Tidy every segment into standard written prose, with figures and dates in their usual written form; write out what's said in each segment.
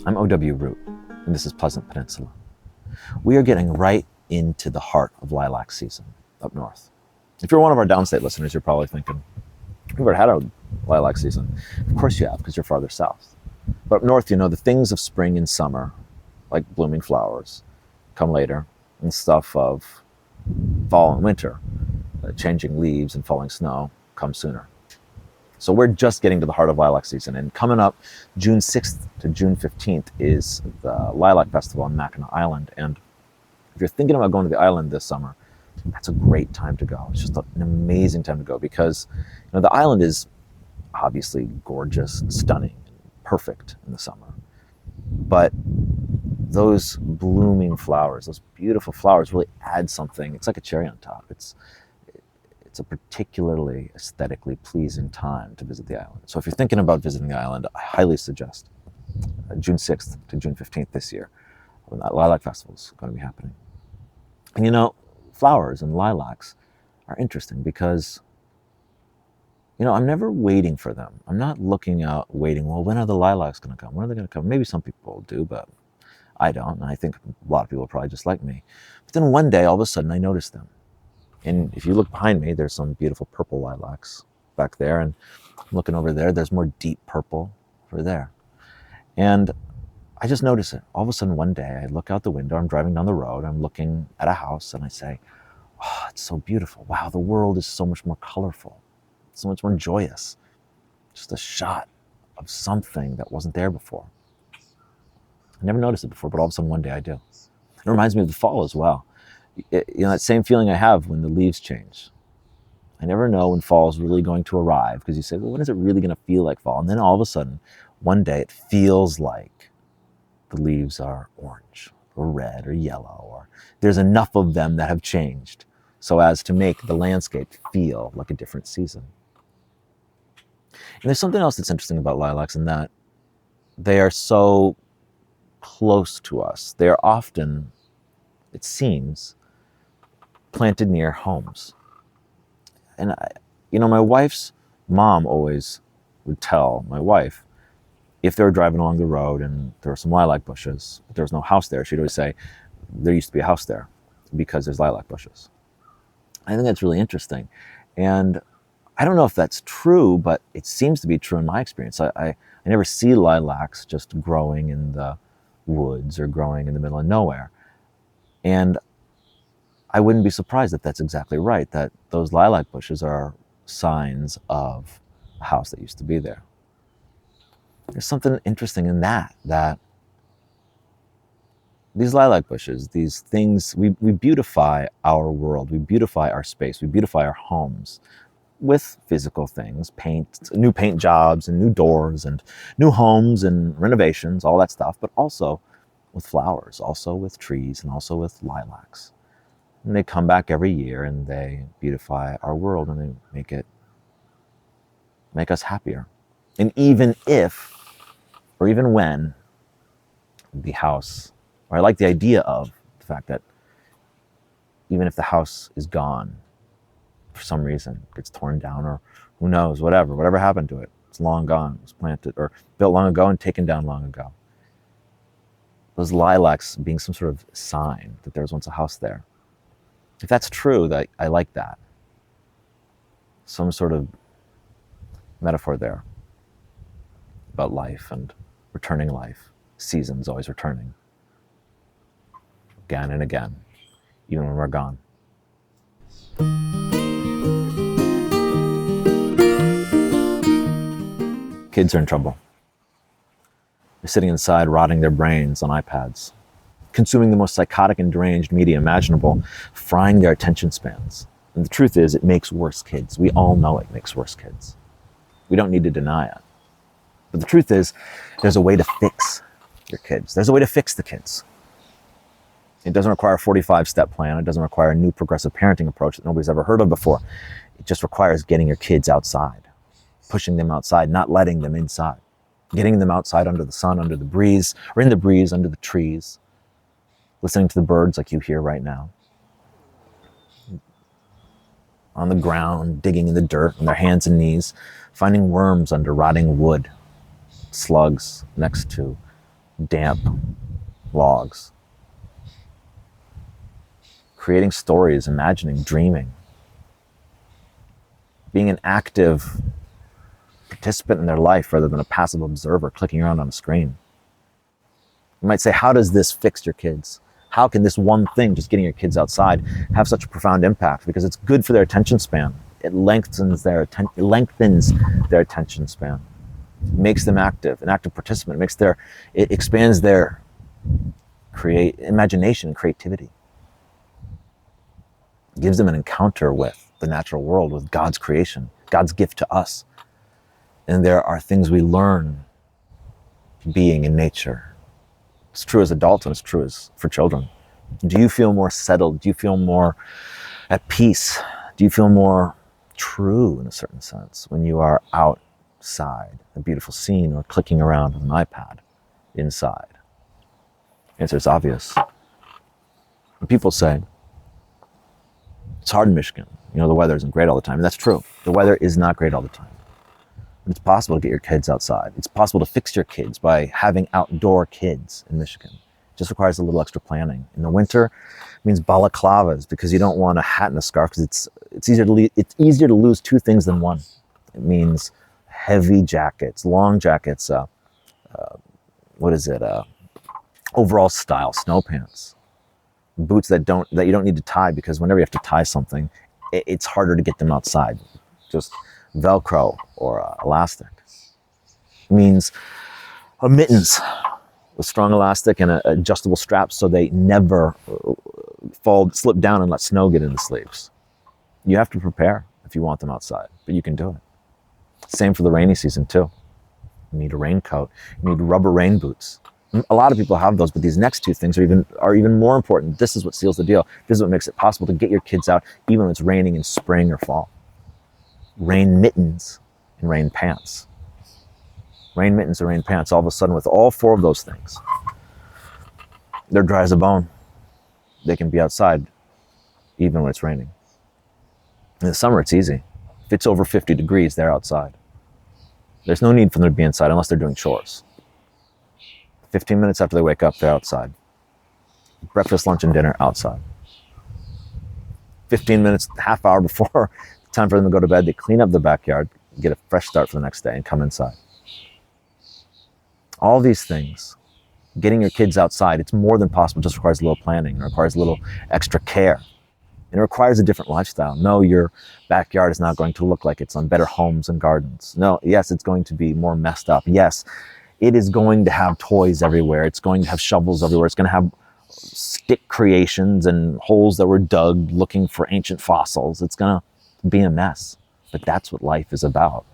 I'm O.W. Root, and this is Pleasant Peninsula. We are getting right into the heart of lilac season up north. If you're one of our downstate listeners, you're probably thinking, you've ever had a lilac season? Of course you have, because you're farther south. But up north, the things of spring and summer, like blooming flowers, come later, and stuff of fall and winter, changing leaves and falling snow, come sooner. So we're just getting to the heart of lilac season, and coming up June 6th to June 15th is the Lilac Festival on Mackinac Island. And if you're thinking about going to the island this summer, that's a great time to go. It's just an amazing time to go because the island is obviously gorgeous and stunning, perfect in the summer. But those blooming flowers, those beautiful flowers really add something. It's like a cherry on top. It's a particularly aesthetically pleasing time to visit the island. So if you're thinking about visiting the island, I highly suggest June 6th to June 15th this year, when that Lilac Festival is going to be happening. And flowers and lilacs are interesting because, I'm never waiting for them. I'm not looking out waiting, well, when are the lilacs going to come? When are they going to come? Maybe some people do, but I don't. And I think a lot of people are probably just like me. But then one day, all of a sudden, I notice them. And if you look behind me, there's some beautiful purple lilacs back there. And looking over there, there's more deep purple over there. And I just notice it. All of a sudden, one day, I look out the window, I'm driving down the road, I'm looking at a house, and I say, oh, it's so beautiful. Wow, the world is so much more colorful, so much more joyous. Just a shot of something that wasn't there before. I never noticed it before, but all of a sudden, one day I do. It reminds me of the fall as well. That same feeling I have when the leaves change. I never know when fall is really going to arrive because you say, well, when is it really going to feel like fall? And then all of a sudden, one day it feels like the leaves are orange or red or yellow, or there's enough of them that have changed so as to make the landscape feel like a different season. And there's something else that's interesting about lilacs in that they are so close to us. They are often, it seems, planted near homes. And my wife's mom always would tell my wife, if they were driving along the road and there were some lilac bushes, but there was no house there, she'd always say, there used to be a house there because there's lilac bushes. I think that's really interesting. And I don't know if that's true, but it seems to be true in my experience. I never see lilacs just growing in the woods or growing in the middle of nowhere. And I wouldn't be surprised if that's exactly right, that those lilac bushes are signs of a house that used to be there. There's something interesting in that these lilac bushes, these things, we beautify our world, we beautify our space, we beautify our homes with physical things, new paint jobs and new doors and new homes and renovations, all that stuff, but also with flowers, also with trees, and also with lilacs. And they come back every year and they beautify our world and they make us happier. And even if, or even when, the house, or I like the idea of the fact that even if the house is gone for some reason, gets torn down, or who knows, whatever happened to it, it's long gone, it was planted or built long ago and taken down long ago. Those lilacs being some sort of sign that there was once a house there. If that's true, that I like that. Some sort of metaphor there about life and returning life. Seasons always returning. Again and again, even when we're gone. Kids are in trouble. They're sitting inside rotting their brains on iPads, consuming the most psychotic and deranged media imaginable, frying their attention spans. And the truth is, it makes worse kids. We all know it makes worse kids. We don't need to deny it. But the truth is, there's a way to fix your kids. There's a way to fix the kids. It doesn't require a 45-step plan. It doesn't require a new progressive parenting approach that nobody's ever heard of before. It just requires getting your kids outside, pushing them outside, not letting them inside, getting them outside under the sun, under the breeze, or in the breeze, under the trees, listening to the birds like you hear right now, on the ground, digging in the dirt on their hands and knees, finding worms under rotting wood, slugs next to damp logs. Creating stories, imagining, dreaming. Being an active participant in their life rather than a passive observer clicking around on a screen. You might say, how does this fix your kids? How can this one thing, just getting your kids outside, have such a profound impact? Because it's good for their attention span. It lengthens their attention span. It makes them active, an active participant. It expands their imagination and creativity. It gives them an encounter with the natural world, with God's creation, God's gift to us. And there are things we learn being in nature. It's true as adults and it's true as for children. Do you feel more settled? Do you feel more at peace? Do you feel more true in a certain sense when you are outside, a beautiful scene, or clicking around with an iPad inside? The answer is obvious. When people say, it's hard in Michigan, the weather isn't great all the time, and that's true. The weather is not great all the time. But it's possible to get your kids outside. It's possible to fix your kids by having outdoor kids in Michigan. It just requires a little extra planning. In the winter, it means balaclavas, because you don't want a hat and a scarf, because it's easier to lose two things than one. It means heavy jackets, long jackets, overall style snow pants, boots that you don't need to tie, because whenever you have to tie something, it's harder to get them outside. Just Velcro or elastic. It means mittens with strong elastic and adjustable straps so they never slip down and let snow get in the sleeves. You have to prepare if you want them outside, but you can do it. Same for the rainy season too. You need a raincoat. You need rubber rain boots. A lot of people have those, but these next two things are even more important. This is what seals the deal. This is what makes it possible to get your kids out even when it's raining in spring or fall. Rain mittens and rain pants. Rain mittens and rain pants. All of a sudden, with all four of those things, they're dry as a bone. They can be outside even when it's raining. In the summer, it's easy. If it's over 50 degrees, they're outside. There's no need for them to be inside unless they're doing chores. 15 minutes after they wake up, they're outside. Breakfast, lunch, and dinner, outside. 15 minutes, half hour before time for them to go to bed, they clean up the backyard, get a fresh start for the next day, and come inside. All these things, getting your kids outside, it's more than possible. It just requires a little planning. It requires a little extra care. And it requires a different lifestyle. No, your backyard is not going to look like it's on Better Homes and Gardens. No, yes, it's going to be more messed up. Yes, it is going to have toys everywhere. It's going to have shovels everywhere. It's going to have stick creations and holes that were dug looking for ancient fossils. It's going to be a mess. But that's what life is about.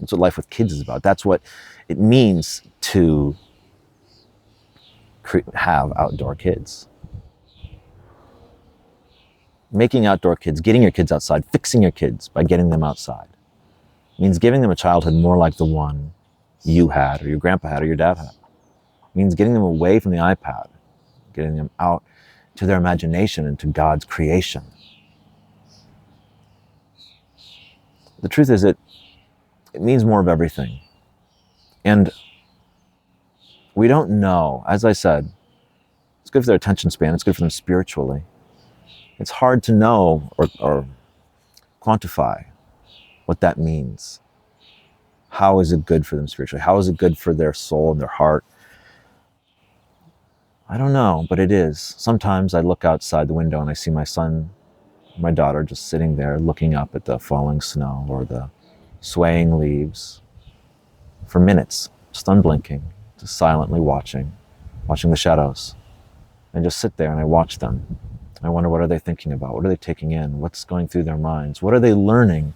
That's what life with kids is about. That's what it means to have outdoor kids. Making outdoor kids, getting your kids outside, fixing your kids by getting them outside, means giving them a childhood more like the one you had, or your grandpa had, or your dad had. It means getting them away from the iPad, getting them out to their imagination and to God's creation. The truth is, it means more of everything. And we don't know, as I said, it's good for their attention span, it's good for them spiritually. It's hard to know or quantify what that means. How is it good for them spiritually? How is it good for their soul and their heart? I don't know, but it is. Sometimes I look outside the window and I see my son, my daughter just sitting there looking up at the falling snow or the swaying leaves for minutes, just unblinking, just silently watching the shadows. And just sit there and I watch them. I wonder, what are they thinking about? What are they taking in? What's going through their minds? What are they learning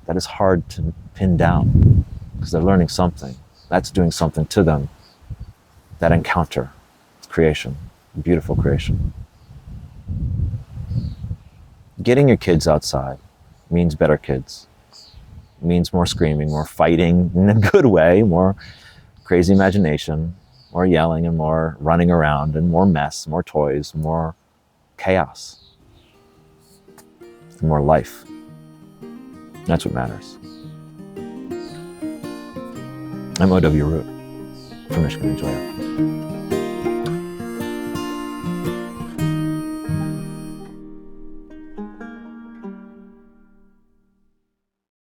that is hard to pin down? Because they're learning something. That's doing something to them. That encounter, creation, beautiful creation. Getting your kids outside means better kids. It means more screaming, more fighting in a good way, more crazy imagination, more yelling and more running around and more mess, more toys, more chaos, more life. That's what matters. I'm O.W. Root. from Michigan. Enjoy it.